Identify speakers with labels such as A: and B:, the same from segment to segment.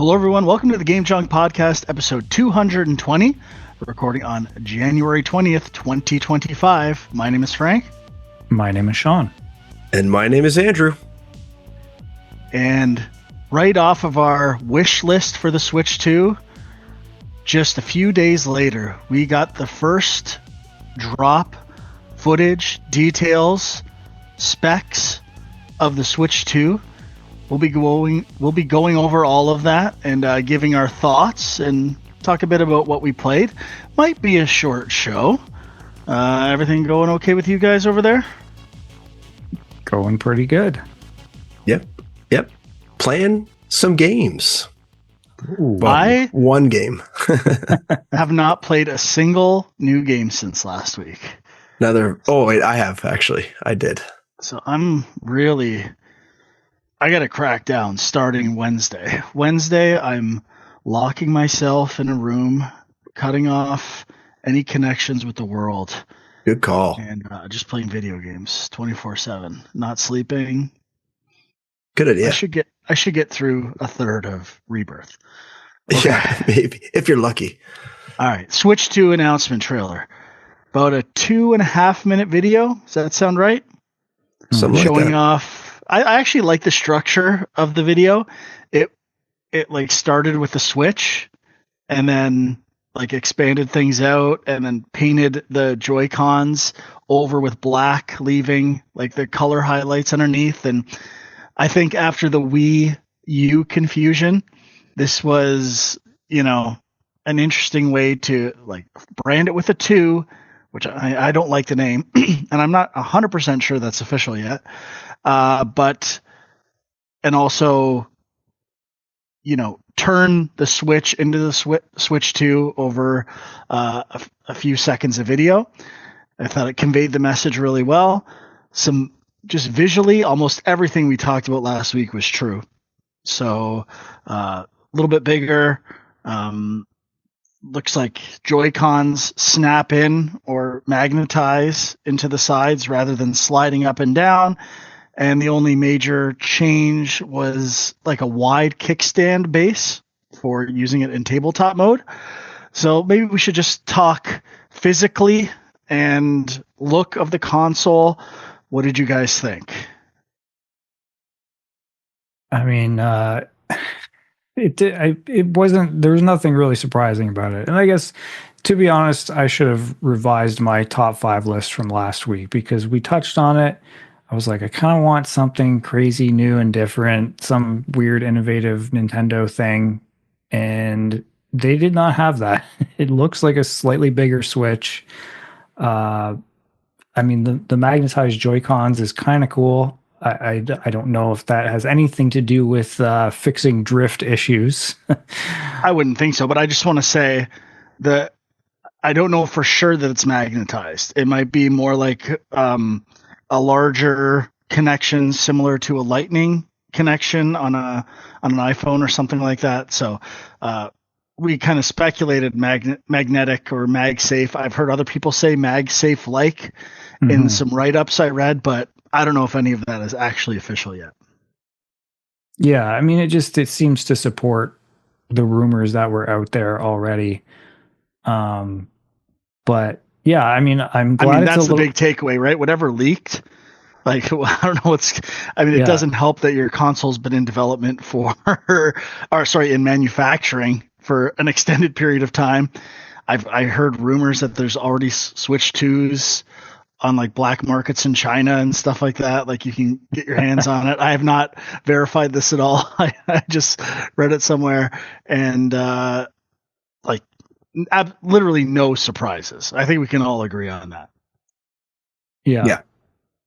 A: Hello, everyone. Welcome to the Game Junk Podcast, episode 220, recording on January 20th, 2025. My name is Frank.
B: My name is Sean.
C: And my name is Andrew.
A: And right off of our wish list for the Switch 2, just a few days later, we got the first drop footage, details, specs of the Switch 2. We'll be going over all of that and giving our thoughts and talk a bit about what we played. Might be a short show. Everything going okay with you guys over there?
B: Going pretty good.
C: Yep. Playing some games.
B: Ooh.
A: I
C: one game.
A: have not played a single new game since last week.
C: I have actually. I did.
A: So I got to crack down starting Wednesday. Wednesday, I'm locking myself in a room, cutting off any connections with the world.
C: Good call.
A: And just playing video games 24/7, not sleeping.
C: Good idea.
A: I should get through a third of Rebirth. Okay.
C: Yeah, maybe if you're lucky.
A: All right, Switch 2 announcement trailer. About a 2.5 minute video. Does that sound right?
C: Something
A: Showing
C: like that.
A: off. I actually like the structure of the video. It like started with the Switch, and then like expanded things out, and then painted the Joy-Cons over with black, leaving like the color highlights underneath. And I think after the Wii U confusion, this was, an interesting way to like brand it with a 2, which I don't like the name, and I'm not 100% sure that's official yet. And also, turn the Switch into the Switch 2 over a few seconds of video. I thought it conveyed the message really well. Just visually, almost everything we talked about last week was true. So a little bit bigger. Looks like Joy-Cons snap in or magnetize into the sides rather than sliding up and down. And the only major change was like a wide kickstand base for using it in tabletop mode. So maybe we should just talk physically and look of the console. What did you guys think?
B: I mean, it wasn't, there was nothing really surprising about it. And I guess, to be honest, I should have revised my top 5 list from last week because we touched on it. I was like, I kind of want something crazy, new and different, some weird, innovative Nintendo thing. And they did not have that. It looks like a slightly bigger Switch. I mean, the magnetized Joy-Cons is kind of cool. I don't know if that has anything to do with fixing drift issues.
A: I wouldn't think so, but I just want to say that I don't know for sure that it's magnetized. It might be more like a larger connection similar to a lightning connection on an iPhone or something like that. So we kind of speculated magnetic or MagSafe. I've heard other people say MagSafe like in some write-ups I read, but I don't know if any of that is actually official yet.
B: Yeah, I mean, it seems to support the rumors that were out there already. But yeah, I mean, I'm glad
A: that's the big takeaway, right? Whatever leaked, like, I don't know it doesn't help that your console's been in development in manufacturing for an extended period of time. I heard rumors that there's already Switch 2s on like black markets in China and stuff like that. Like you can get your hands on it. I have not verified this at all. I just read it somewhere, and literally no surprises. I think we can all agree on that.
B: Yeah.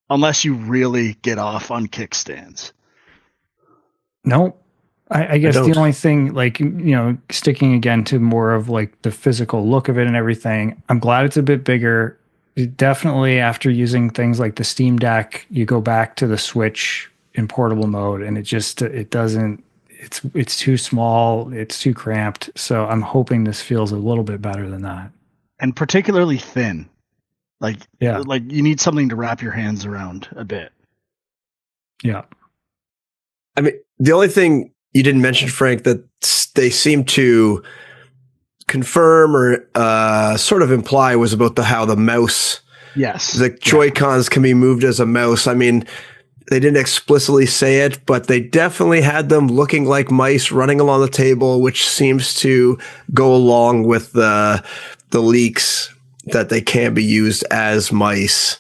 A: Unless you really get off on kickstands.
B: Nope. I guess the only thing, like, sticking again to more of like the physical look of it and everything, I'm glad it's a bit bigger. Definitely after using things like the Steam Deck, you go back to the Switch in portable mode and it's too small, it's too cramped. So I'm hoping this feels a little bit better than that.
A: And particularly thin. Like you need something to wrap your hands around a bit.
B: Yeah.
C: I mean, the only thing you didn't mention, Frank, that's they seem to confirm or sort of imply was about how the mouse, the Joy-Cons can be moved as a mouse. I mean, they didn't explicitly say it, but they definitely had them looking like mice running along the table, which seems to go along with the leaks that they can be used as mice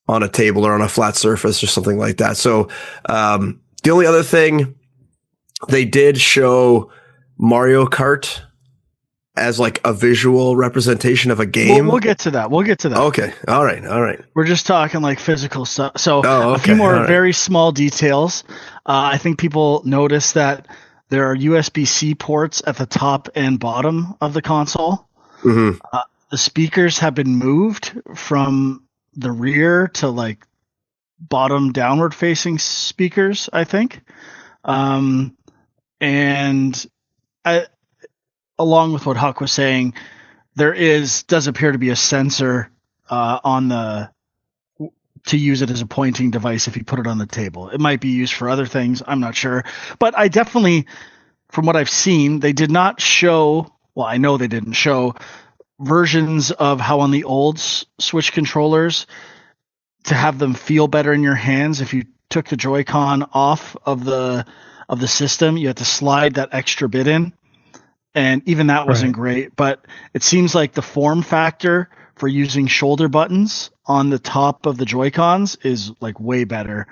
C: on a table or on a flat surface or something like that. So the only other thing, they did show Mario Kart as like a visual representation of a game.
A: We'll get to that.
C: Okay. All right.
A: We're just talking like physical stuff. So
C: okay.
A: A few more very small details. I think people notice that there are USB-C ports at the top and bottom of the console.
C: Mm-hmm.
A: The speakers have been moved from the rear to like bottom downward facing speakers, I think. Along with what Huck was saying, there does appear to be a sensor to use it as a pointing device if you put it on the table. It might be used for other things. I'm not sure. But I definitely, from what I've seen, they did not show, well, I know they didn't show versions of how on the old Switch controllers to have them feel better in your hands. If you took the Joy-Con off of the system, you had to slide that extra bit in. And even that wasn't great, but it seems like the form factor for using shoulder buttons on the top of the Joy-Cons is like way better.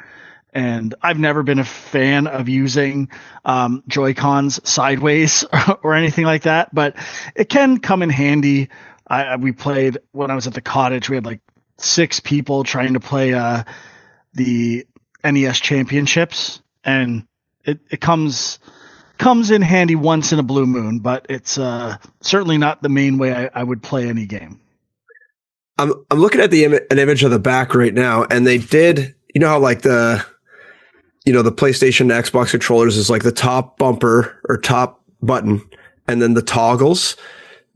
A: And I've never been a fan of using Joy-Cons sideways or anything like that, but it can come in handy. We played when I was at the cottage. We had like 6 people trying to play the NES Championships, and it comes in handy once in a blue moon, but it's certainly not the main way I would play any game.
C: I'm looking at an image of the back right now, and they did, you know how like the PlayStation and Xbox controllers is like the top bumper or top button, and then the toggles.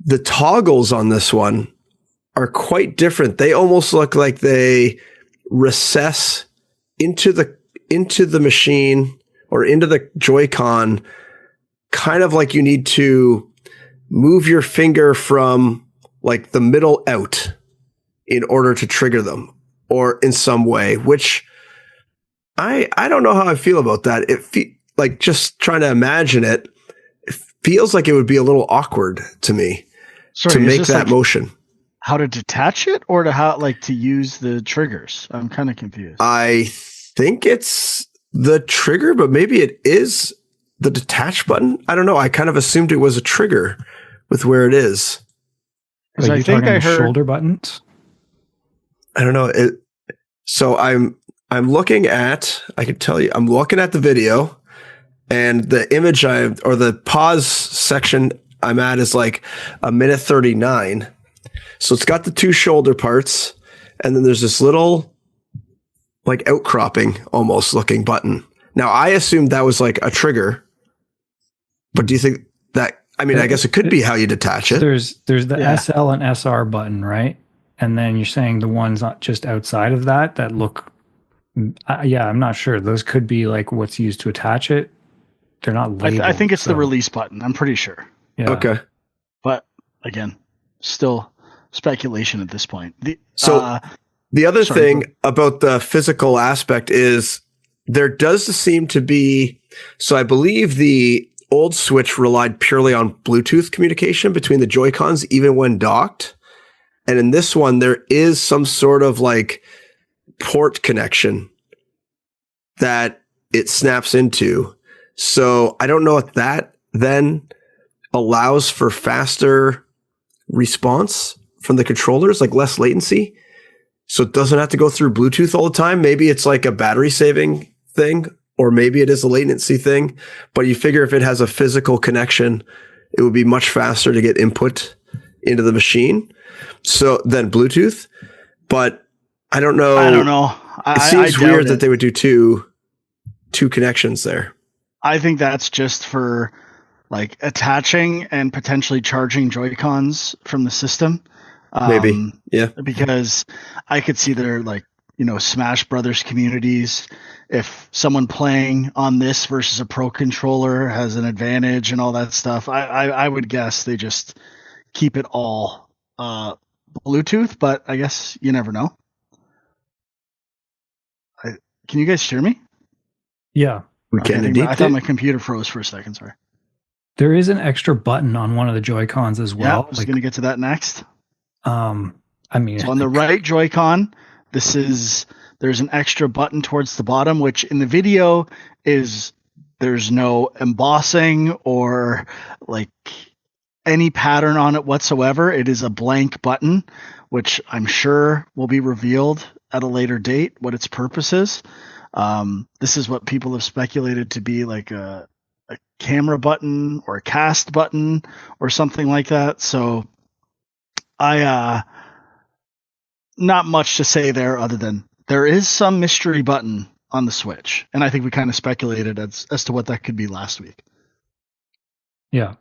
C: The toggles on this one are quite different. They almost look like they recess into the machine or into the Joy-Con, kind of like you need to move your finger from like the middle out in order to trigger them, or in some way, which I don't know how I feel about that. Like just trying to imagine it feels like it would be a little awkward to me to make that motion.
A: How to detach it, or to use the triggers? I'm kind of confused.
C: I think it's the trigger, but maybe it is the detach button. I don't know. I kind of assumed it was a trigger with where it is.
B: Like I think I heard shoulder buttons.
C: I don't know. So I'm looking at, I can tell you, I'm looking at the video, and the image or the pause section I'm at is like 1:39. So it's got the 2 shoulder parts, and then there's this little like outcropping almost looking button. Now I assumed that was like a trigger, but do you think that, I mean, I guess it could be how you detach it.
B: There's the SL and SR button, right? And then you're saying the ones just outside of that look, I'm not sure. Those could be like what's used to attach it. They're not labeled.
A: I think it's the release button. I'm pretty sure.
B: Yeah.
C: Okay.
A: But again, still speculation at this point. The
C: other thing about the physical aspect is there does seem to be, so I believe the old Switch relied purely on Bluetooth communication between the Joy-Cons, even when docked. And in this one, there is some sort of like port connection that it snaps into. So I don't know if that then allows for faster response from the controllers, like less latency. So it doesn't have to go through Bluetooth all the time. Maybe it's like a battery saving thing, or maybe it is a latency thing. But you figure if it has a physical connection, it would be much faster to get input into the machine. So then Bluetooth, but I don't know. It seems weird that they would do two connections there.
A: I think that's just for like attaching and potentially charging Joy-Cons from the system.
C: Maybe. Yeah.
A: Because I could see they're like, Smash Brothers communities. If someone playing on this versus a Pro controller has an advantage and all that stuff, I would guess they just keep it all Bluetooth, but I guess you never know. Can you guys hear me?
B: Yeah.
C: We can indeed.
A: I thought my computer froze for a second. Sorry.
B: There is an extra button on one of the Joy-Cons as well.
A: Yeah, I was going to get to that next.
B: So on
A: the right Joy-Con, there's an extra button towards the bottom, which in the video there's no embossing or like any pattern on it whatsoever. It is a blank button, which I'm sure will be revealed at a later date what its purpose is. This is what people have speculated to be like a camera button or a cast button or something like that. So not much to say there other than there is some mystery button on the Switch. And I think we kind of speculated as to what that could be last week.
B: Yeah.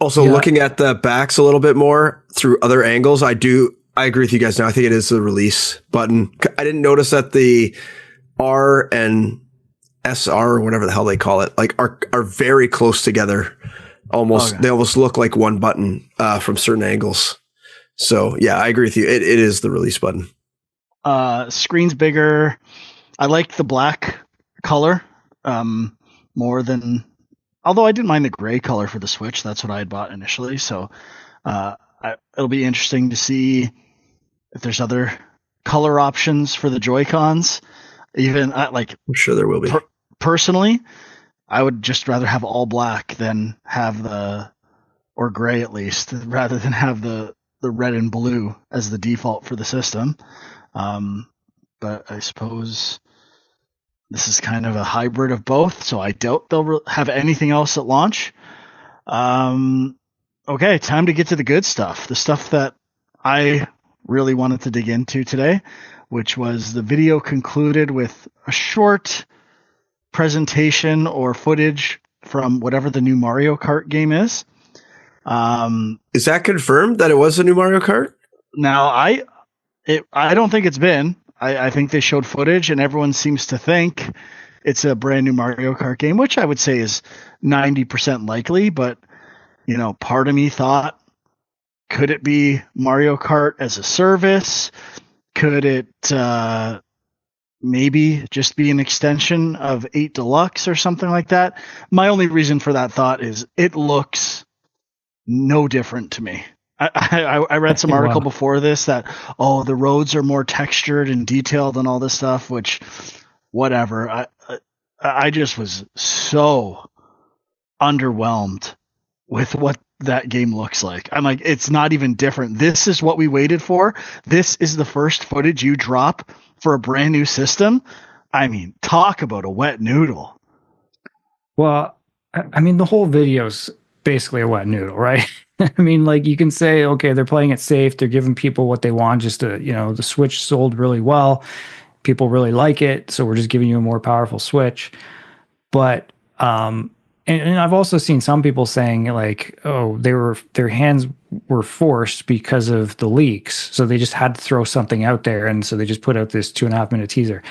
C: Also, looking at the backs a little bit more through other angles, I agree with you guys now. I think it is the release button. I didn't notice that the R and SR or whatever the hell they call it, like are very close together. They almost look like one button from certain angles. So yeah, I agree with you. It is the release button.
A: Screen's bigger. I like the black color more than, although I didn't mind the gray color for the Switch. That's what I had bought initially. So it'll be interesting to see if there's other color options for the Joy-Cons. Even I'm
C: sure there will be.
A: Personally, I would just rather have all black than have or gray at least, rather than have the red and blue as the default for the system. But I suppose this is kind of a hybrid of both, so I doubt they'll have anything else at launch. Okay, time to get to the good stuff. The stuff that I really wanted to dig into today, which was the video concluded with a short presentation or footage from whatever the new Mario Kart game is.
C: Is that confirmed that it was a new Mario Kart?
A: Now, I don't think it's been. I think they showed footage, and everyone seems to think it's a brand new Mario Kart game, which I would say is 90% likely. But, part of me thought, could it be Mario Kart as a service? Could it maybe just be an extension of 8 Deluxe or something like that? My only reason for that thought is it looks no different to me. I read some article before this that, the roads are more textured and detailed and all this stuff, which, whatever. I just was so underwhelmed with what that game looks like. I'm like, it's not even different. This is what we waited for. This is the first footage you drop for a brand new system. I mean, talk about a wet noodle.
B: Well, I mean, the whole video's basically a wet noodle, right? I mean, you can say, okay, they're playing it safe. They're giving people what they want. Just the Switch sold really well. People really like it. So we're just giving you a more powerful Switch. But, and I've also seen some people saying their hands were forced because of the leaks. So they just had to throw something out there. And so they just put out this 2.5-minute teaser.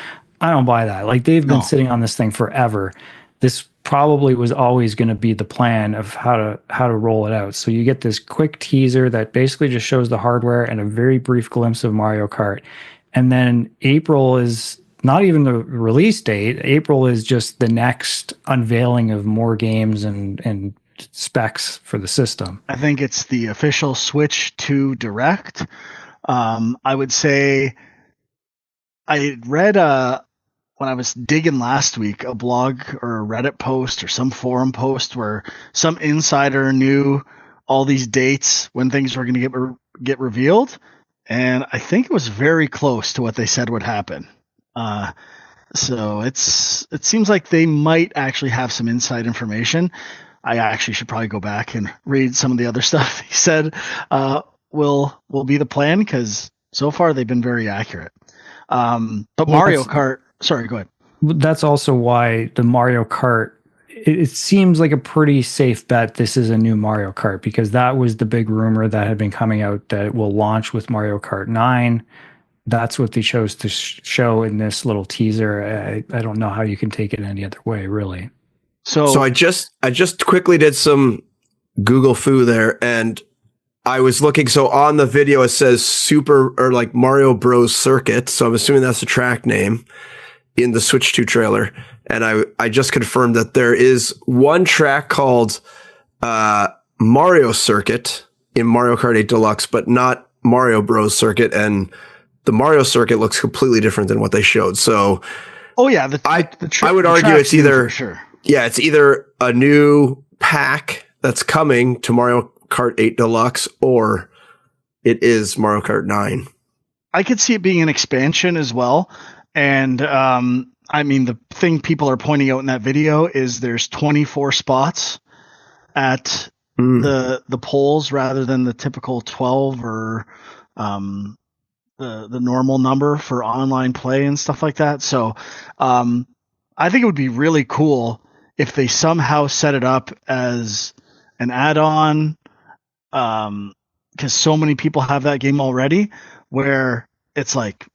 B: I don't buy that. They've been sitting on this thing forever. This probably was always going to be the plan of how to roll it out. So you get this quick teaser that basically just shows the hardware and a very brief glimpse of Mario Kart. And then April is not even the release date. April is just the next unveiling of more games and specs for the system.
A: I think it's the official Switch 2 Direct. I would say I read when I was digging last week, a blog or a Reddit post or some forum post where some insider knew all these dates when things were going to get revealed. And I think it was very close to what they said would happen. So it seems like they might actually have some inside information. I actually should probably go back and read some of the other stuff he said will be the plan, because so far they've been very accurate. But Mario Kart, sorry, go ahead.
B: That's also why the Mario Kart, it seems like a pretty safe bet this is a new Mario Kart, because that was the big rumor that had been coming out, that it will launch with Mario Kart 9. that's what they chose to show in this little teaser. I don't know how you can take it any other way, really.
C: So I just quickly did some Google foo there, and I was looking. So on the video, it says Super or like Mario Bros. Circuit. So I'm assuming that's the track name in the Switch 2 trailer. And I just confirmed that there is one track called Mario Circuit in Mario Kart 8 Deluxe, but not Mario Bros. Circuit. And the Mario Circuit looks completely different than what they showed. So, I would argue it's either it's either a new pack that's coming to Mario Kart 8 Deluxe, or it is Mario Kart 9.
A: I could see it being an expansion as well. And I mean, the thing people are pointing out in that video is there's 24 spots at the polls rather than the typical 12 or the normal number for online play and stuff like that. So I think it would be really cool if they somehow set it up as an add-on, because so many people have that game already, where it's like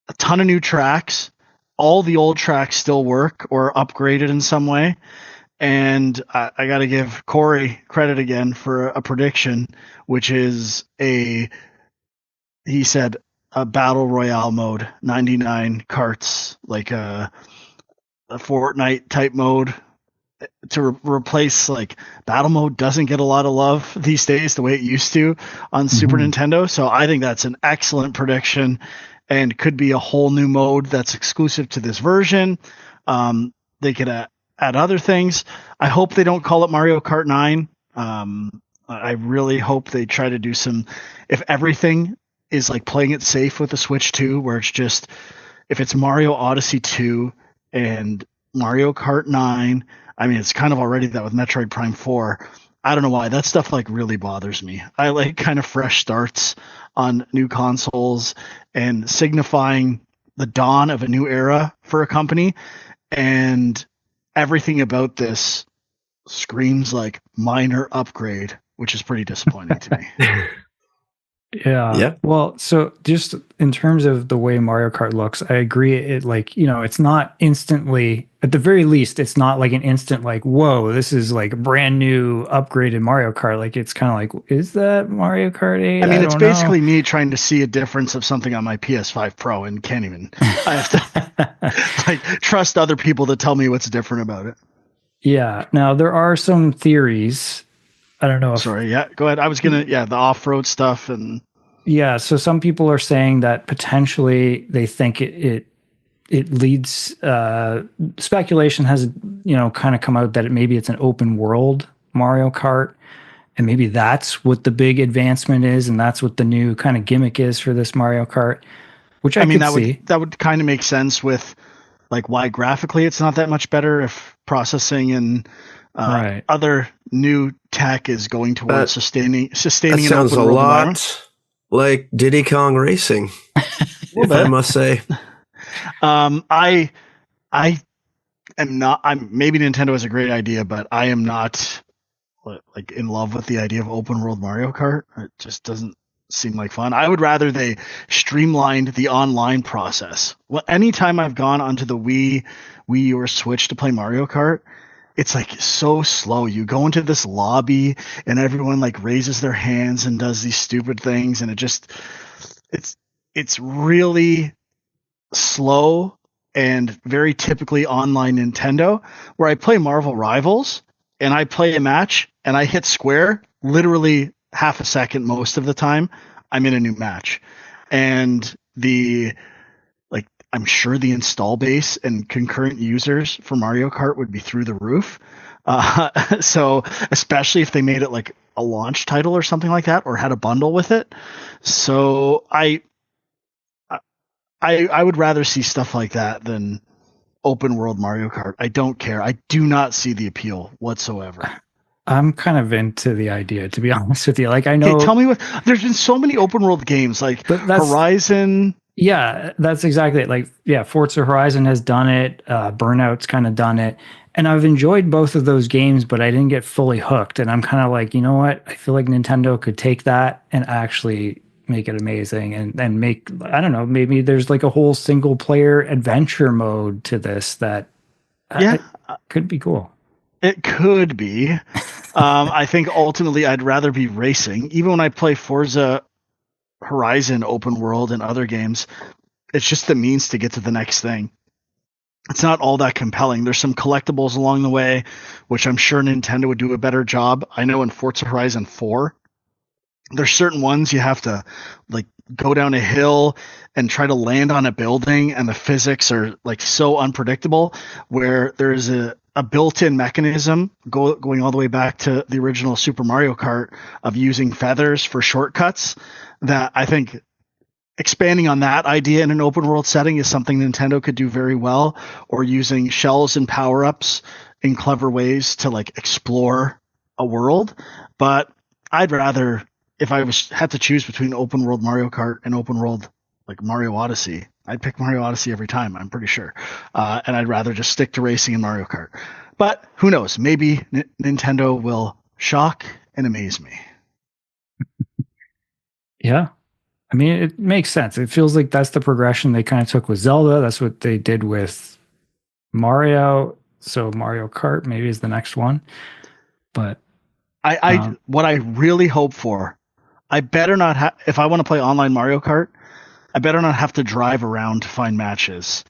A: a ton of new tracks, all the old tracks still work or upgraded in some way. And I got to give Corey credit again for a prediction, which is he said a battle royale mode, 99 carts, like a Fortnite type mode, to replace, like, battle mode doesn't get a lot of love these days the way it used to on Super Nintendo. So I think that's an excellent prediction and could be a whole new mode that's exclusive to this version. They could add other things. I hope they don't call it Mario Kart 9. I really hope they try to do if everything is like playing it safe with the Switch 2, where it's just, if it's Mario Odyssey 2 and Mario Kart 9, I mean, it's kind of already that with Metroid Prime 4. I don't know why. That stuff like really bothers me. I like kind of fresh starts on new consoles and signifying the dawn of a new era for a company. And everything about this screams like minor upgrade, which is pretty disappointing to me.
B: Yeah. Well, so just in terms of the way Mario Kart looks, I agree. It, like, it's not instantly, at the very least, it's not like an instant, like, whoa, this is like a brand new upgraded Mario Kart. Like, it's kind of like, is that Mario Kart 8?
A: I mean, it's basically me trying to see a difference of something on my PS5 Pro and can't even, I have to like trust other people to tell me what's different about it.
B: Yeah. Now, there are some theories. I don't know.
A: Sorry. Yeah, go ahead. I was going to, the off-road stuff. And
B: yeah. So some people are saying that potentially they think it leads, speculation has, kind of come out that maybe it's an open world Mario Kart. And maybe that's what the big advancement is. And that's what the new kind of gimmick is for this Mario Kart, which I mean,
A: that would kind of make sense with like why graphically it's not that much better if processing and other new tech is going towards sustaining
C: that
A: an
C: sounds
A: open
C: a
A: world
C: lot
A: environment.
C: like Diddy Kong Racing, if I must say.
A: I am not. Maybe Nintendo is a great idea, but I am not like in love with the idea of open world Mario Kart. It just doesn't seem like fun. I would rather they streamlined the online process. Well, anytime I've gone onto the Wii or Switch to play Mario Kart, it's like so slow. You go into this lobby and everyone like raises their hands and does these stupid things, and it's really slow and very typically online Nintendo, where I play Marvel Rivals and I play a match and I hit square literally half a second most of the time. I'm in a new match. And I'm sure the install base and concurrent users for Mario Kart would be through the roof. So especially if they made it like a launch title or something like that, or had a bundle with it. So I would rather see stuff like that than open world Mario Kart. I don't care. I do not see the appeal whatsoever.
B: I'm kind of into the idea, to be honest with you. Like, I know.
A: Okay, tell me there's been so many open world games like Horizon.
B: Yeah, that's exactly it. Like, yeah, Forza Horizon has done it. Burnout's kind of done it. And I've enjoyed both of those games, but I didn't get fully hooked. And I'm kind of like, you know what? I feel like Nintendo could take that and actually make it amazing and make, I don't know, maybe there's like a whole single player adventure mode to this that could be cool.
A: It could be. I think ultimately I'd rather be racing. Even when I play Forza Horizon open world and other games, it's just the means to get to the next thing. It's not all that compelling. There's some collectibles along the way, which I'm sure Nintendo would do a better job. I know in Forza Horizon 4, there's certain ones you have to like go down a hill and try to land on a building, and the physics are like so unpredictable, where there's a built-in mechanism going all the way back to the original Super Mario Kart of using feathers for shortcuts, that I think expanding on that idea in an open world setting is something Nintendo could do very well, or using shells and power-ups in clever ways to like explore a world. But I'd rather, if I had to choose between open world Mario Kart and open world like Mario Odyssey, I'd pick Mario Odyssey every time, I'm pretty sure. And I'd rather just stick to racing in Mario Kart. But who knows? Maybe Nintendo will shock and amaze me.
B: Yeah. I mean, it makes sense. It feels like that's the progression they kind of took with Zelda. That's what they did with Mario. So Mario Kart maybe is the next one. But
A: what I really hope for, I better not have, if I want to play online Mario Kart, I better not have to drive around to find matches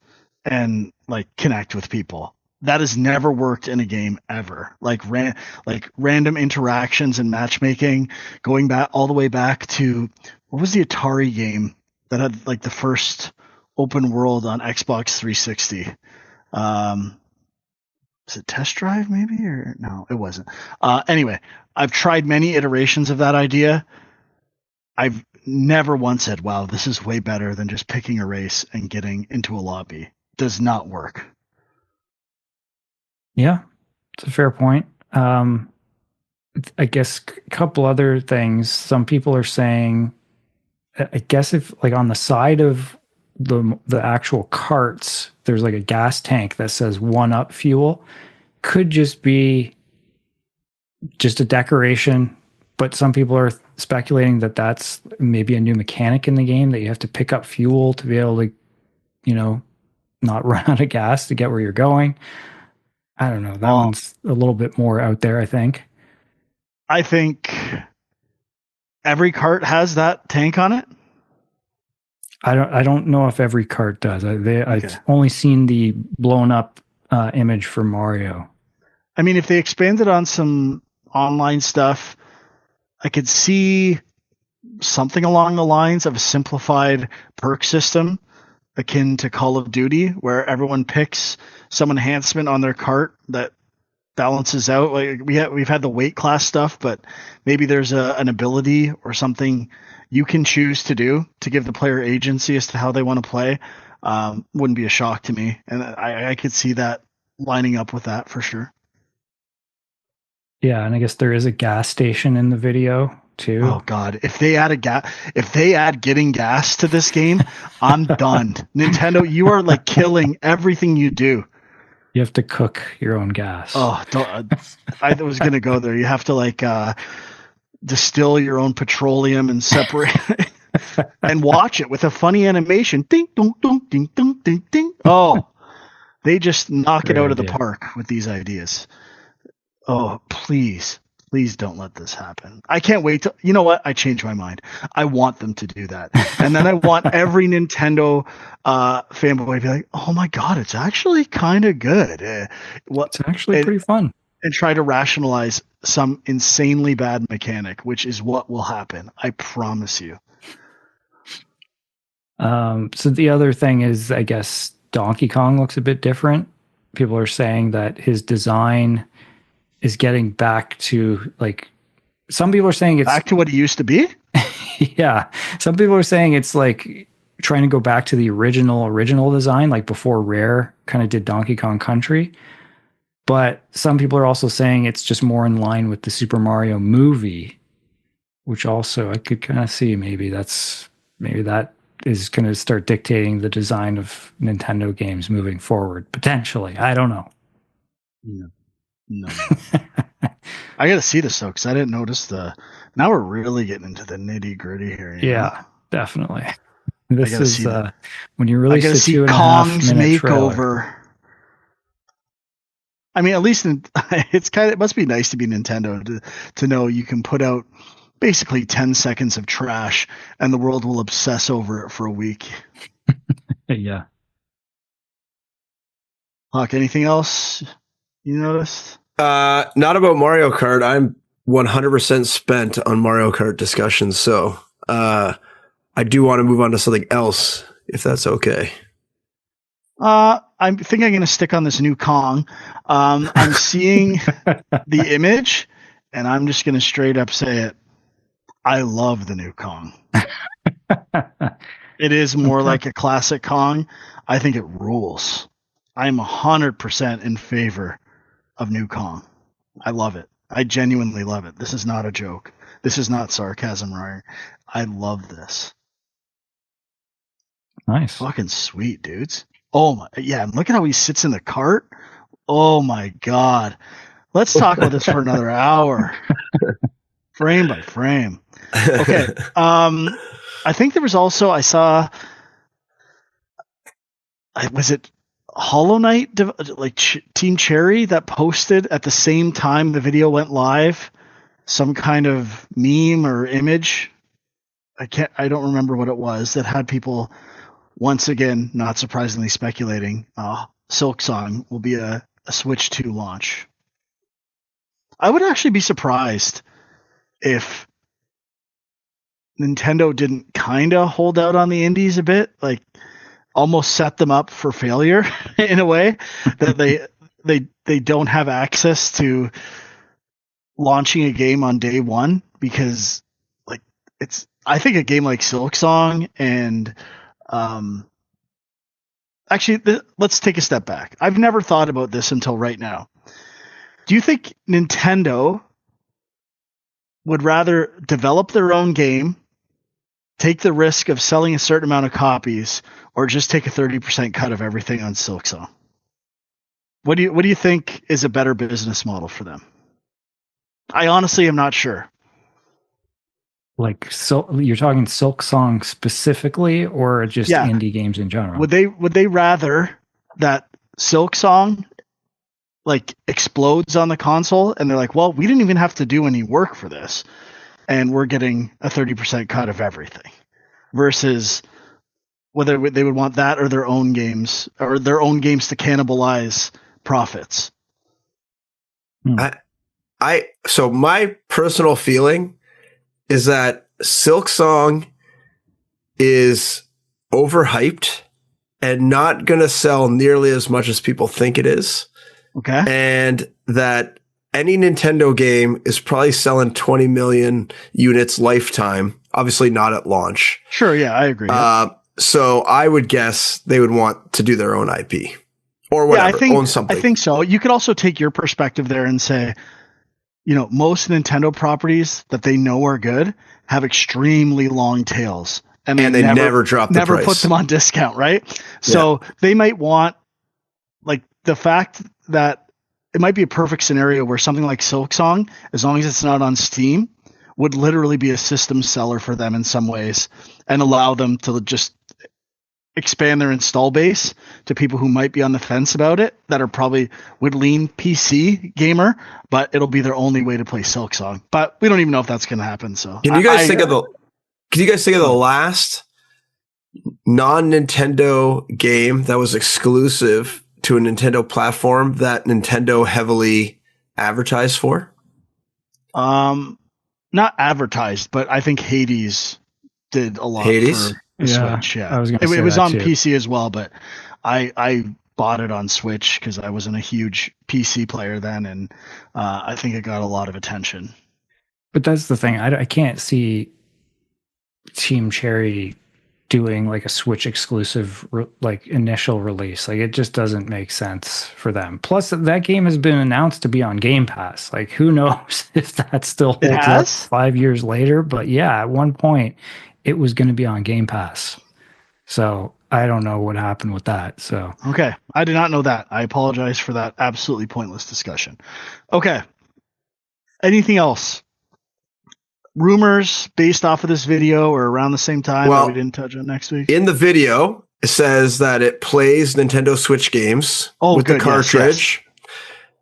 A: and like connect with people. That has never worked in a game ever. Like random interactions and matchmaking, going back all the way back to, what was the Atari game that had like the first open world on Xbox 360? Was it Test Drive maybe, or no, it wasn't. Anyway, I've tried many iterations of that idea. I've never once said, wow, this is way better than just picking a race and getting into a lobby. Does not work.
B: Yeah, it's a fair point. I guess a couple other things. Some people are saying, I guess if like on the side of the actual carts, there's like a gas tank that says 1-up fuel. Could just be just a decoration, but some people are speculating that that's maybe a new mechanic in the game, that you have to pick up fuel to be able to, you know, not run out of gas to get where you're going. I don't know. That one's a little bit more out there, I think.
A: I think every cart has that tank on it.
B: I don't know if every cart does. I've only seen the blown up image for Mario.
A: I mean, if they expanded on some online stuff, I could see something along the lines of a simplified perk system akin to Call of Duty, where everyone picks some enhancement on their cart that balances out. Like we've had the weight class stuff, but maybe there's an ability or something you can choose to do to give the player agency as to how they want to play. Wouldn't be a shock to me, and I could see that lining up with that for sure.
B: Yeah, and I guess there is a gas station in the video too.
A: Oh God, if they add getting gas to this game, I'm done. Nintendo, you are like killing everything you do.
B: You have to cook your own gas.
A: Oh, I was going to go there. You have to like distill your own petroleum and separate and watch it with a funny animation. Ding, dong, dong, ding, dong, ding, ding. Oh, they just knock it out of the park with these ideas. Oh, please don't let this happen. I can't wait to, you know what? I changed my mind. I want them to do that. And then I want every Nintendo fanboy to be like, oh my God, it's actually kind of good.
B: It's actually pretty fun.
A: And try to rationalize some insanely bad mechanic, which is what will happen. I promise you.
B: So the other thing is, I guess Donkey Kong looks a bit different. People are saying that his design is getting back to, like, some people are saying it's
A: back to what he used to be.
B: Yeah. Some people are saying it's like trying to go back to the original design, like before Rare kind of did Donkey Kong Country. But some people are also saying it's just more in line with the Super Mario movie, which also I could kind of see maybe that is going to start dictating the design of Nintendo games moving forward, potentially. I don't know.
A: No. I got to see this though, because I didn't notice now we're really getting into the nitty gritty here.
B: Yeah. Definitely.
A: I
B: This
A: gotta
B: is
A: see that.
B: when you
A: I
B: release
A: gotta
B: a
A: see
B: 2.5
A: Kong's
B: minute trailer.
A: makeover. I mean, at least it must be nice to be Nintendo to know you can put out basically 10 seconds of trash and the world will obsess over it for a week.
B: Yeah.
A: Hawk, anything else you noticed?
C: Not about Mario Kart. I'm 100% spent on Mario Kart discussions, so I do want to move on to something else, if that's okay.
A: I think I'm going to stick on this new Kong. I'm seeing the image, and I'm just going to straight up say it. I love the new Kong. It is more like a classic Kong. I think it rules. I'm 100% in favor of new Kong. I love it. I genuinely love it. This is not a joke. This is not sarcasm, Ryan. I love this.
B: Nice.
A: Fucking sweet, dudes. Oh my, yeah. And look at how he sits in the cart. Oh my god. Let's talk about this for another hour, frame by frame. Okay. I think there was also was it Hollow Knight, like Team Cherry, that posted at the same time the video went live some kind of meme or image. I don't remember what it was, that had people once again, not surprisingly, speculating Silksong will be a Switch 2 launch. I would actually be surprised if Nintendo didn't kind of hold out on the indies a bit, like almost set them up for failure in a way, that they don't have access to launching a game on day one, because like I think a game like Silksong and actually let's take a step back. I've never thought about this until right now. Do you think Nintendo would rather develop their own game, take the risk of selling a certain amount of copies, or just take a 30% cut of everything on Silksong? What do you think is a better business model for them? I honestly am not sure.
B: Like, so you're talking Silksong specifically, or just indie games in general?
A: Would they rather that Silksong like explodes on the console and they're like, well, we didn't even have to do any work for this, and we're getting a 30% cut of everything, versus whether they would want that or their own games to cannibalize profits?
C: So my personal feeling is that Silksong is overhyped and not going to sell nearly as much as people think it is.
A: Okay.
C: And that any Nintendo game is probably selling 20 million units lifetime, obviously not at launch.
A: Sure, yeah, I agree.
C: So I would guess they would want to do their own IP or whatever, own something.
A: I think so. You could also take your perspective there and say, most Nintendo properties that they know are good have extremely long tails, and they never drop the price. Never put them on discount, right? So they might want, like, the fact that it might be a perfect scenario where something like Silksong, as long as it's not on Steam, would literally be a system seller for them in some ways, and allow them to just expand their install base to people who might be on the fence about it, that are probably would lean PC gamer, but it'll be their only way to play Silksong. But we don't even know if that's going to happen. So
C: can you guys think of the last non-Nintendo game that was exclusive to a Nintendo platform that Nintendo heavily advertised for?
A: Not advertised, but I think Hades did a lot for the Switch. Yeah, it was on PC as well, but I bought it on Switch because I wasn't a huge PC player then, and I think it got a lot of attention.
B: But that's the thing. I can't see Team Cherry doing like a Switch exclusive like initial release. Like, it just doesn't make sense for them. Plus, that game has been announced to be on Game Pass. Like, who knows if that still holds up 5 years later? But yeah, at one point it was going to be on Game Pass. So I don't know what happened with that. So
A: okay, I did not know that. I apologize for that absolutely pointless discussion. Okay, anything else? rumors based off of this video or around the same time
C: Well,
A: that we didn't touch on next week?
C: In the video, it says that it plays Nintendo Switch games with
A: good,
C: the cartridge,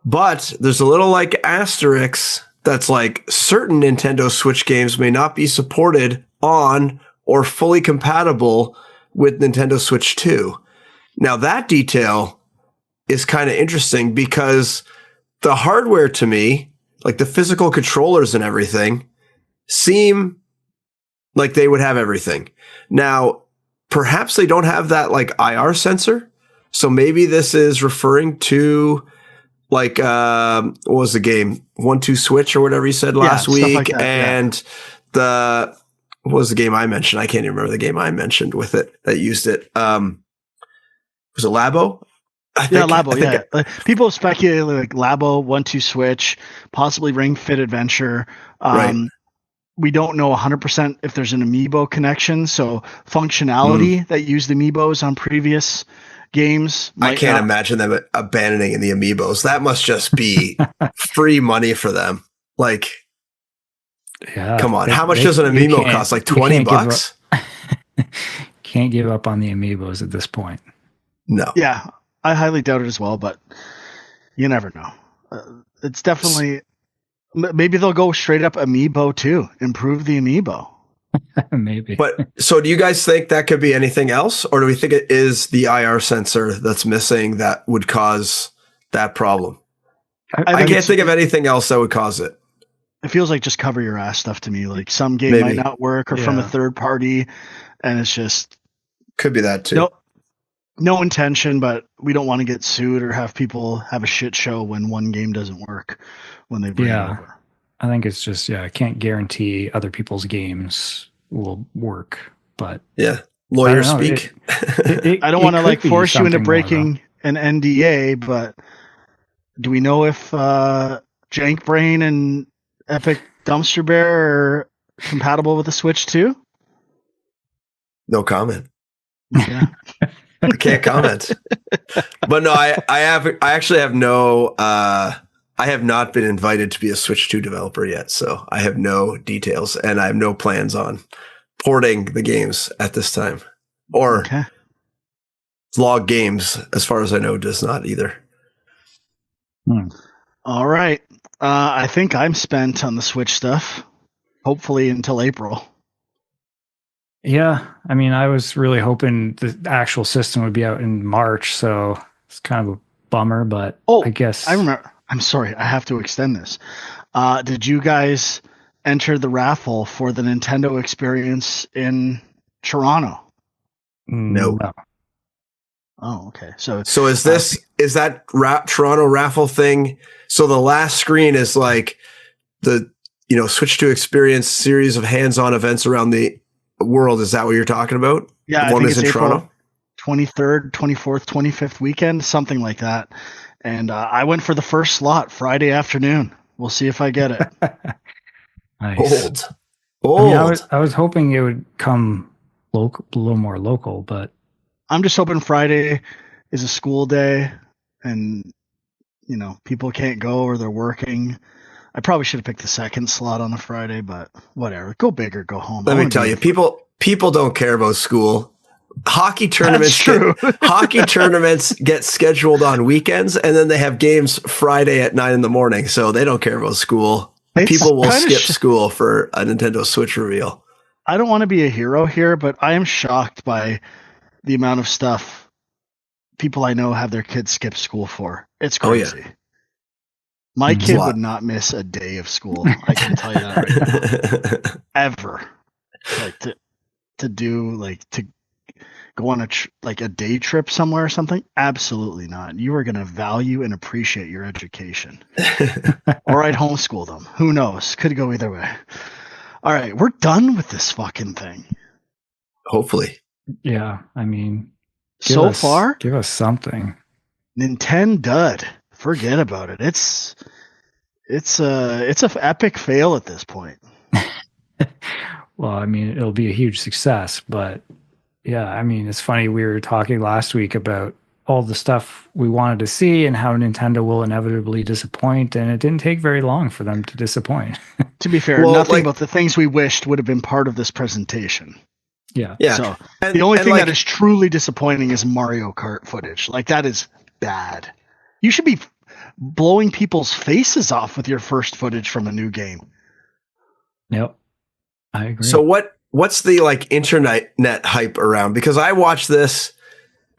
C: but there's a little like asterisk that's like certain Nintendo Switch games may not be supported on or fully compatible with Nintendo Switch 2. Now that detail is kind of interesting because the hardware to me, like the physical controllers and everything, seem like they would have everything. Now, perhaps they don't have that like IR sensor. So maybe this is referring to like, what was the game? 1-2 Switch or whatever you said last week.
A: Like that,
C: and what was the game I mentioned? I can't even remember the game I mentioned with it that used it. Was it Labo?
A: Labo. Like, people speculate like Labo, 1-2 Switch, possibly Ring Fit Adventure.
C: Right.
A: We don't know 100% if there's an amiibo connection. So functionality that used amiibos on previous games.
C: I can't imagine them abandoning the amiibos. That must just be free money for them. Like, come on. How much does an amiibo cost? Like $20?
B: Can't give up on the amiibos at this point.
C: No.
A: Yeah, I highly doubt it as well, but you never know. It's definitely... Maybe they'll go straight up amiibo too. Improve the amiibo.
B: Maybe.
C: But so do you guys think that could be anything else? Or do we think it is the IR sensor that's missing that would cause that problem? I can't think of anything else that would cause it.
A: It feels like just cover your ass stuff to me. Like some game might not work or from a third party. And it's just...
C: Could be that too.
A: No intention, but we don't want to get sued or have people have a shit show when one game doesn't work when they bring it over.
B: I think it's just, I can't guarantee other people's games will work, but
C: lawyer speak.
A: I don't want to like force you into breaking an NDA, but do we know if Jank Brain and Epic Dumpster Bear are compatible with the Switch too?
C: No comment.
A: Yeah.
C: I can't comment. But no, I actually have no, I have not been invited to be a Switch 2 developer yet. So I have no details and I have no plans on porting the games at this time. Or Log Games, as far as I know, does not either.
A: All right. I think I'm spent on the Switch stuff, hopefully until April.
B: Yeah, I mean, I was really hoping the actual system would be out in March, so it's kind of a bummer, but I guess...
A: I remember. I'm sorry, I have to extend this. Did you guys enter the raffle for the Nintendo experience in Toronto?
C: No.
A: Oh, okay. So
C: is that Toronto raffle thing? So the last screen is like the, Switch 2 experience series of hands-on events around the world. Is that what you're talking about?
A: Yeah,
C: I think it's in Toronto.
A: 23rd, 24th, 25th weekend, something like that. And I went for the first slot Friday afternoon. We'll see if I get it.
B: Nice.
C: Old.
B: I mean, I was hoping it would come local, a little more local, but
A: I'm just hoping Friday is a school day and people can't go or they're working. I probably should have picked the second slot on a Friday, but whatever. Go big or go home.
C: Let me tell you, people don't care about school. Hockey tournaments get scheduled on weekends, and then they have games Friday at 9 a.m. So they don't care about school. People will skip school for a Nintendo Switch reveal.
A: I don't want to be a hero here, but I am shocked by the amount of stuff people I know have their kids skip school for. It's crazy. Oh, yeah. My kid would not miss a day of school. I can tell you that right now. Ever. Like to go on a day trip somewhere or something? Absolutely not. You are going to value and appreciate your education. Or I'd homeschool them. Who knows? Could go either way. All right, we're done with this fucking thing.
C: Hopefully.
B: Yeah, I mean,
A: so far,
B: give us something.
A: Dud. Forget about it. It's a epic fail at this point.
B: Well, I mean, it'll be a huge success, but yeah, I mean, it's funny. We were talking last week about all the stuff we wanted to see and how Nintendo will inevitably disappoint. And it didn't take very long for them to disappoint.
A: To be fair,
C: Well,
A: nothing
C: like-
A: about the things we wished would have been part of this presentation.
B: Yeah.
C: Yeah.
A: So
C: And-
A: the only
C: and
A: thing
C: like-
A: that is truly disappointing is Mario Kart footage. Like, that is bad. You should be blowing people's faces off with your first footage from a new game.
B: Yep. I agree.
C: So what's the like internet hype around? Because I watched this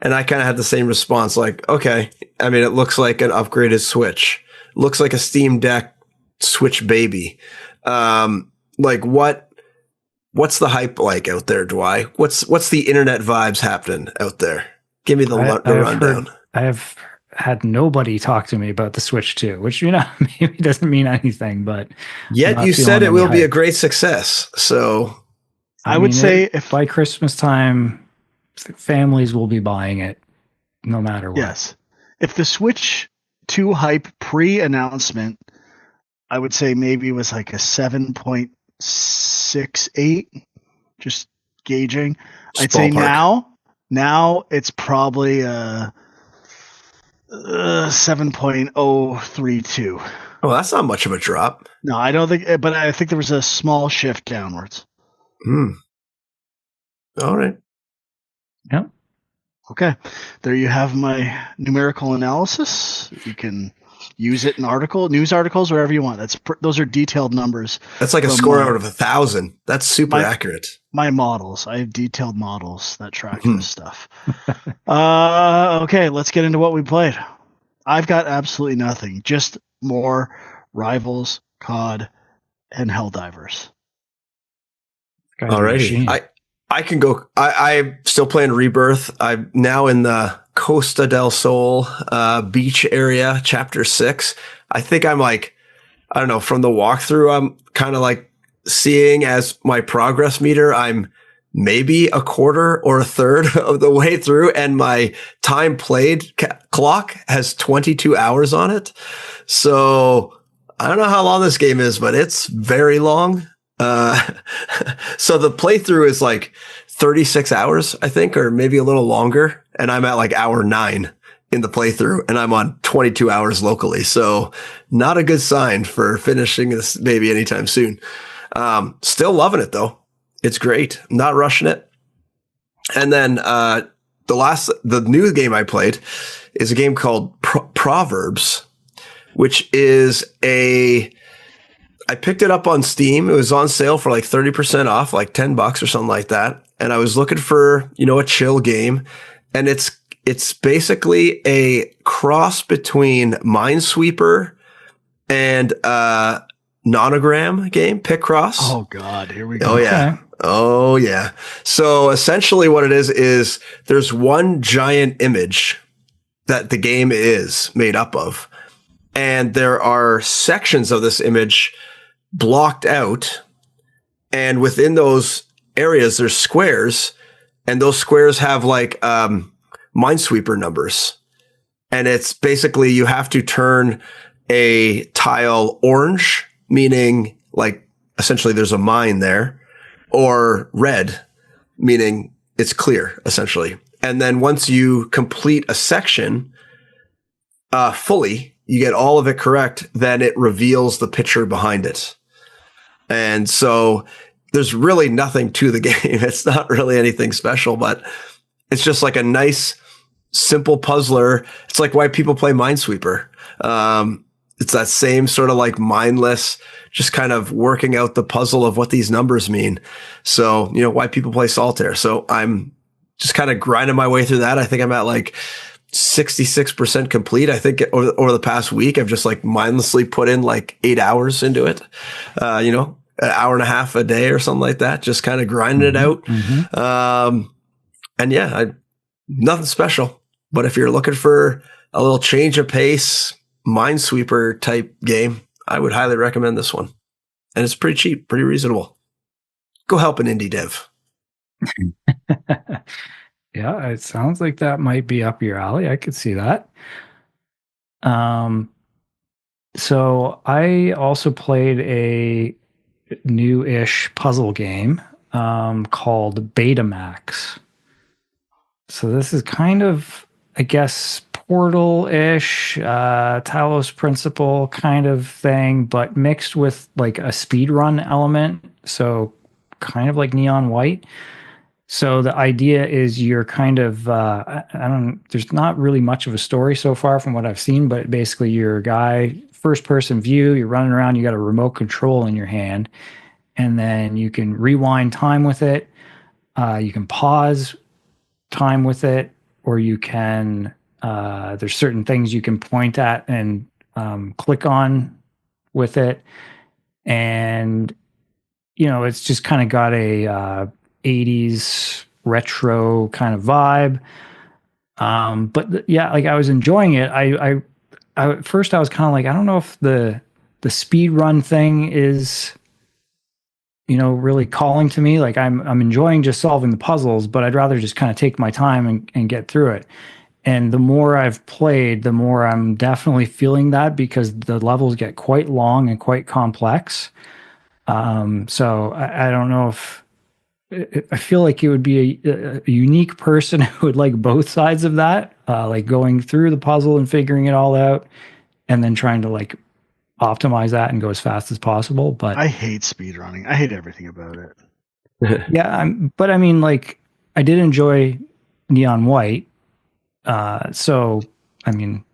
C: and I kind of had the same response. Like, okay, I mean, it looks like an upgraded Switch. Looks like a Steam Deck Switch baby. Like what's the hype like out there, Dwight? What's the internet vibes happening out there? Give me the rundown.
B: I have had nobody talk to me about the Switch 2, which, you know, maybe doesn't mean anything, but
C: Yet you said it will be a great success. So
A: I would say if
B: by Christmas time, families will be buying it no matter what.
A: Yes. If the Switch 2 hype pre-announcement, I would say maybe it was like a 7.68, just gauging. I'd say
C: ballpark.
A: now it's probably a 7.032.
C: Oh, that's not much of a drop.
A: No, I don't think, but I think there was a small shift downwards.
C: All right.
B: Yep.
A: Okay. There you have my numerical analysis. You can use it in news articles, wherever you want. Those are detailed numbers.
C: That's like a
A: from
C: score out of 1,000. That's super accurate.
A: My models. I have detailed models that track this stuff. Okay, let's get into what we played. I've got absolutely nothing. Just more Rivals, COD, and Helldivers.
C: Alrighty. I can go. I'm still playing Rebirth. I'm now in the Costa del Sol beach area, chapter 6. I think I'm like, I don't know, from the walkthrough, I'm kind of like seeing as my progress meter, I'm maybe a quarter or a third of the way through, and my time played clock has 22 hours on it. So I don't know how long this game is, but it's very long. So the playthrough is like 36 hours, I think, or maybe a little longer. And I'm at like hour 9 in the playthrough, and I'm on 22 hours locally. So not a good sign for finishing this maybe anytime soon. Still loving it though. It's great. I'm not rushing it. And then, the new game I played is a game called Proverbs, which is I picked it up on Steam. It was on sale for like 30% off, like $10 or something like that. And I was looking for, a chill game. And it's basically a cross between Minesweeper and Nonogram game, Picross.
A: Oh God, here we go.
C: Oh yeah.
B: Okay.
C: Oh yeah. So essentially what it is there's one giant image that the game is made up of. And there are sections of this image blocked out. And within those areas, there's squares. And those squares have like Minesweeper numbers. And it's basically you have to turn a tile orange, meaning like essentially there's a mine there, or red, meaning it's clear, essentially. And then once you complete a section fully, you get all of it correct, then it reveals the picture behind it. And so there's really nothing to the game. It's not really anything special, but it's just like a nice, simple puzzler. It's like why people play Minesweeper. It's that same sort of like mindless, just kind of working out the puzzle of what these numbers mean. So, why people play Solitaire. So I'm just kind of grinding my way through that. I think I'm at like 66% complete. I think over the past week, I've just like mindlessly put in like 8 hours into it, an hour and a half a day or something like that, just kind of grinding it out. And yeah, nothing special, but if you're looking for a little change of pace, Minesweeper type game, I would highly recommend this one. And it's pretty cheap, pretty reasonable. Go help an indie dev.
B: Yeah, it sounds like that might be up your alley. I could see that. So I also played a new-ish puzzle game called Betamax. So this is kind of I guess, Portal-ish, Talos Principle kind of thing, but mixed with like a speedrun element. So kind of like Neon White. So the idea is you're kind of, there's not really much of a story so far from what I've seen, but basically you're a guy, first person view, you're running around, you got a remote control in your hand, and then you can rewind time with it. You can pause time with it, or you can, there's certain things you can point at and click on with it. And, it's just kind of got a 80s retro kind of vibe. But yeah, like I was enjoying it. I at first I was kind of like, I don't know if the speed run thing is, really calling to me. Like I'm enjoying just solving the puzzles, but I'd rather just kind of take my time and get through it. And the more I've played, the more I'm definitely feeling that, because the levels get quite long and quite complex. So I don't know if I feel like it would be a unique person who would like both sides of that, like going through the puzzle and figuring it all out, and then trying to like optimize that and go as fast as possible. But
A: I hate speedrunning. I hate everything about it.
B: yeah, but I mean, like, I did enjoy Neon White. So, I mean,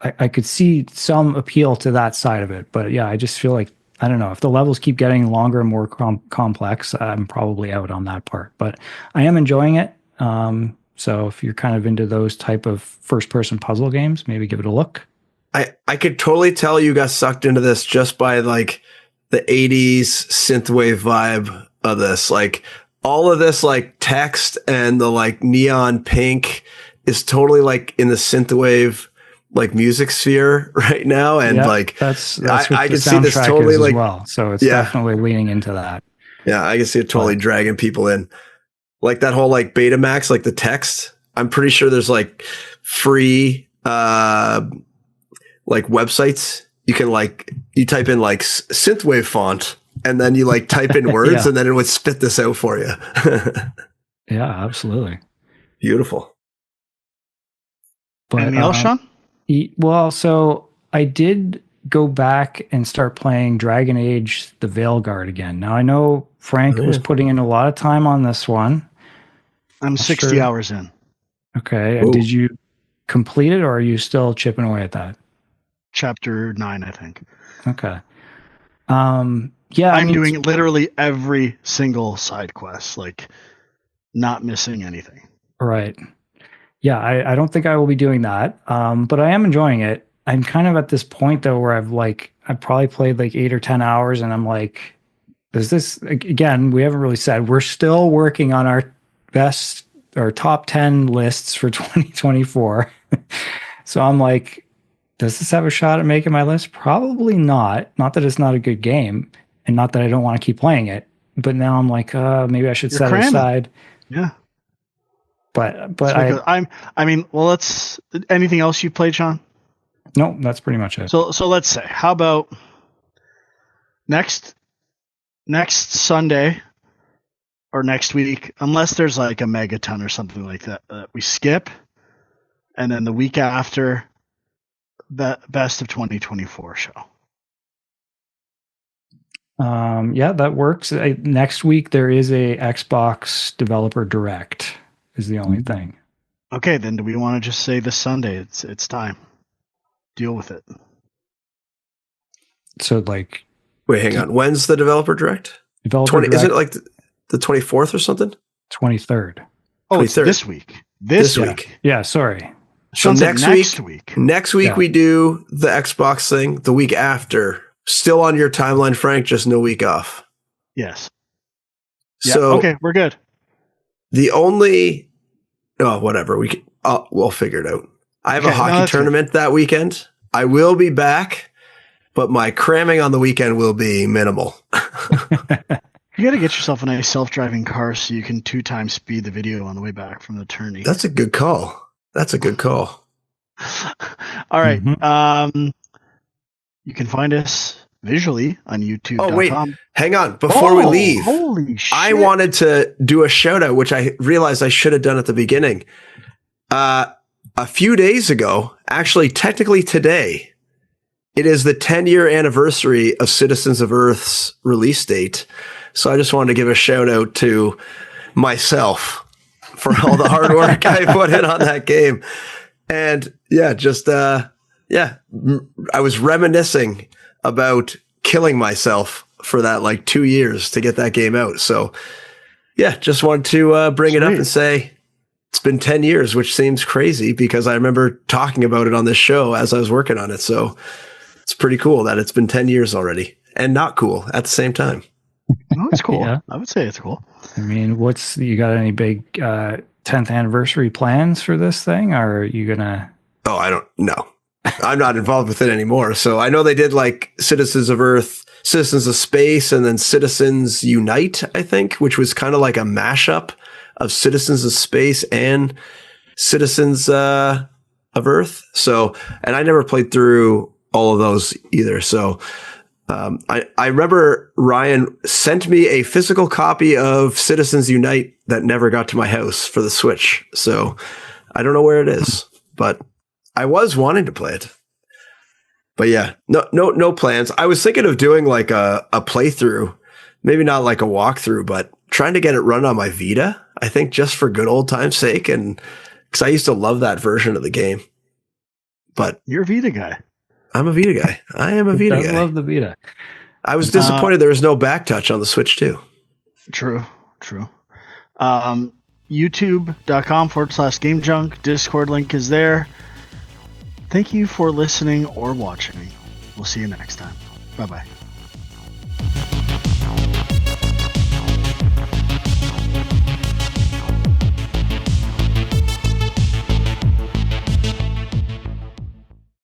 B: I could see some appeal to that side of it. But yeah, I just feel like, I don't know, if the levels keep getting longer and more complex, I'm probably out on that part. But I am enjoying it. So if you're kind of into those type of first-person puzzle games, maybe give it a look.
C: I could totally tell you got sucked into this just by like the 80s synthwave vibe of this. Like all of this like text and the like neon pink is totally like in the synthwave like music sphere right now. And like
B: that's
C: I can see this totally like,
B: as well. So it's definitely leaning into that.
C: Yeah, I can see it totally dragging people in. Like that whole like Betamax, like the text. I'm pretty sure there's like free like websites. You can like, you type in like synthwave font and then you like type in words and then it would spit this out for you.
B: Yeah, absolutely.
C: Beautiful.
A: But, anything else, Sean?
B: Well, so I did go back and start playing Dragon Age, the Veilguard again. Now I know Frank was putting in a lot of time on this one.
A: I'm 60 hours in.
B: Okay. And did you complete it, or are you still chipping away at that?
A: Chapter 9, I think.
B: Okay. Yeah,
A: I'm doing literally every single side quest, like not missing anything.
B: Right. Yeah, I don't think I will be doing that. But I am enjoying it. I'm kind of at this point though where I've probably played like 8 or 10 hours, and I'm like, does this, again, we haven't really said, we're still working on our top 10 lists for 2024. So I'm like, does this have a shot at making my list? Probably not. Not that it's not a good game, and not that I don't want to keep playing it. But now I'm like, maybe I should set it aside.
A: Yeah.
B: But
A: let's. Anything else you played, Sean?
B: No, that's pretty much it.
A: So let's say, how about next Sunday or next week, unless there's like a megaton or something like that, we skip, and then the week after, the best of 2024 show.
B: Yeah, that works. Next week there is a Xbox Developer Direct is the only thing.
A: Okay, then do we want to just say this Sunday it's time? Deal with it.
B: So like,
C: wait, hang on. When's the Developer Direct?
B: Direct,
C: is it like the 24th or something?
B: 23rd.
A: Oh, 23rd. It's this week. This week.
B: Yeah, sorry.
C: So next week. Next week we do the Xbox thing. The week after, still on your timeline, Frank, just no week off.
A: Yes.
C: So
A: okay, we're good.
C: The only whatever, we'll figure it out. I have a hockey tournament that weekend. I will be back, but my cramming on the weekend will be minimal.
A: You got to get yourself a nice self-driving car so you can 2 times speed the video on the way back from the tourney.
C: That's a good call.
A: All right. Mm-hmm. You can find us visually on YouTube.
C: Oh, wait. Hang on. Before we leave,
A: holy shit.
C: I wanted to do a shout out, which I realized I should have done at the beginning. a few days ago, actually technically today, it is the 10-year anniversary of Citizens of Earth's release date. So I just wanted to give a shout out to myself for all the hard work I put in on that game. And yeah, just, I was reminiscing about killing myself for that like 2 years to get that game out. So yeah, just wanted to bring it up and say it's been 10 years, which seems crazy because I remember talking about it on this show as I was working on it. So it's pretty cool that it's been 10 years already, and not cool at the same time.
A: No, it's cool.
B: Yeah.
A: I would say it's cool.
B: I mean, you got any big 10th anniversary plans for this thing? Or are you gonna?
C: Oh, I don't know. I'm not involved with it anymore. So I know they did like Citizens of Earth, Citizens of Space, and then Citizens Unite, I think, which was kind of like a mashup of Citizens of Space and Citizens of Earth. So, and I never played through all of those either. So I remember Ryan sent me a physical copy of Citizens Unite that never got to my house for the Switch. So I don't know where it is, but I was wanting to play it. But yeah, no plans. I was thinking of doing like a playthrough, maybe not like a walkthrough, but trying to get it run on my Vita, I think, just for good old time's sake. And because I used to love that version of the game. But
A: you're a Vita guy.
C: I'm a Vita guy. I am a Vita guy.
B: I love the Vita.
C: I was disappointed there was no back touch on the Switch too.
A: True. YouTube.com/Game Junk. Discord link is there. Thank you for listening or watching. We'll see you next time. Bye-bye.